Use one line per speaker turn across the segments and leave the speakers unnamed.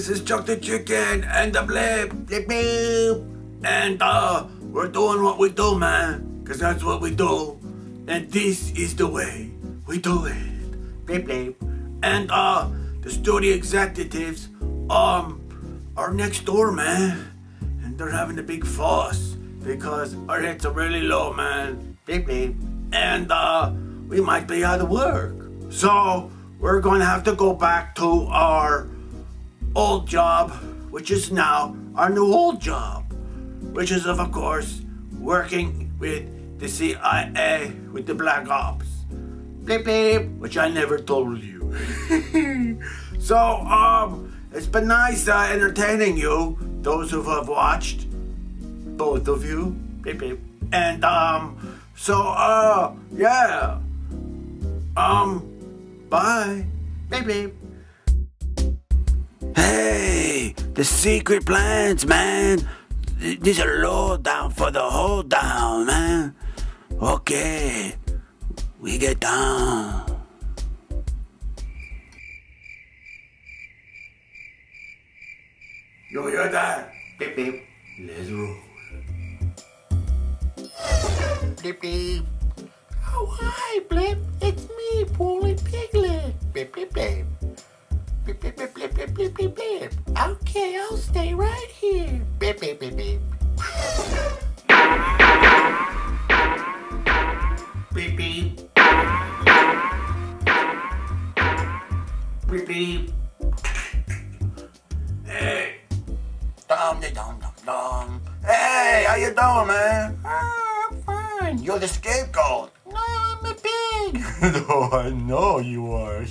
this is Chuck the Chicken and the Blip, Blip, Blip. And we're doing what we do, man, because that's what we do. And this is the way we do it. Blip, Blip. And the studio executives are next door, man. And they're having a big fuss because our hits are really low, man. Blip, Blip. And we might be out of work. So we're going to have to go back to our old job, which is now our new old job, which is, of course, working with the CIA, with the Black Ops. Bleep, bleep, which I never told you. So, it's been nice entertaining you, those who have watched, both of you. Bleep, bleep. And, yeah. Bye. Bleep, bleep. Hey, the secret plans, man. These are low down for the hold down, man. Okay, we get down. You hear that? Beep, beep. Let's roll.
Blip, blip. Oh, hi, Blip. It's me, Polly Piglet. Blip, blip, blip. Blip, blip, blip, blip, blip, blip, blip, blip. Okay, I'll stay right here. Blip, blip, blip, blip.
Beep, beep. Beep, beep. Hey. Dum, dum, dum, dum. Hey, how you doing, man?
I'm fine.
You're the scapegoat.
No, I'm a pig.
No, I know you are.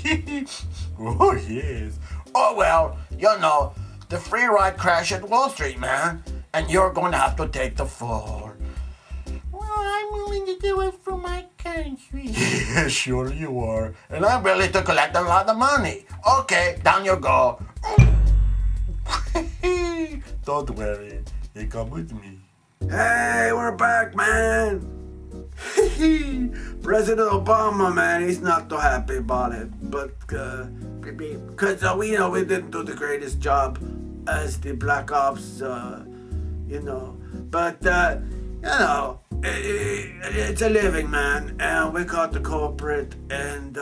Oh, yes. Oh, well, you know, the free ride crash at Wall Street, man. And you're going to have to take the fall.
Well, I'm willing to do it for my country.
Yeah, sure you are. And I'm willing to collect a lot of money. Okay, down you go. Don't worry. You come with me. Hey, we're back, man. President Obama, man, he's not too happy about it. But, because we know we didn't do the greatest job as the Black Ops, you know. But, you know, it's a living, man. And we caught the culprit. And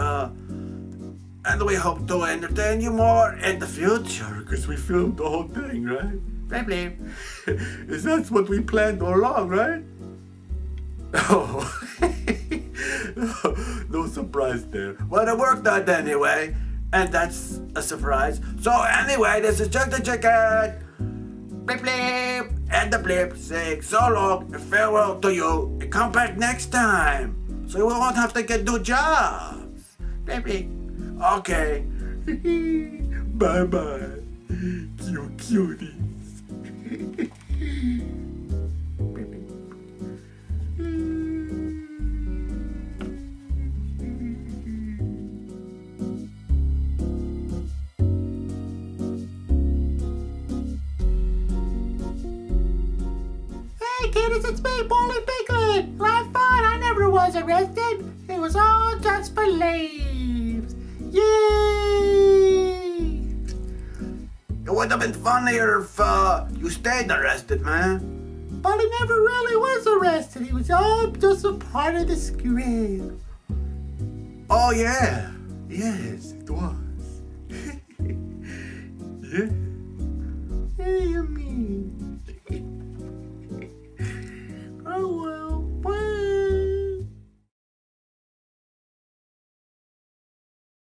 we hope to entertain you more in the future. Because we filmed the whole thing, right?
Blip, blip.
Is that what we planned all along, right? Oh, no surprise there. Well, it worked out anyway, and that's a surprise. So anyway, this is Chuck the Chicken, Blip Blip, and the Blip saying so long and farewell to you, and come back next time, so we won't have to get new jobs. Blip Blip. Okay. Bye-bye, you cuties.
Hey, kiddies, it's me, Polly Piglet. Live fun. I never was arrested. It was all just for laughs. Yay!
It would have been funnier if you stayed arrested, man.
But he never really was arrested. He was all just a part of the script.
Oh, yeah. Yes, it was. Yeah.
What do you mean?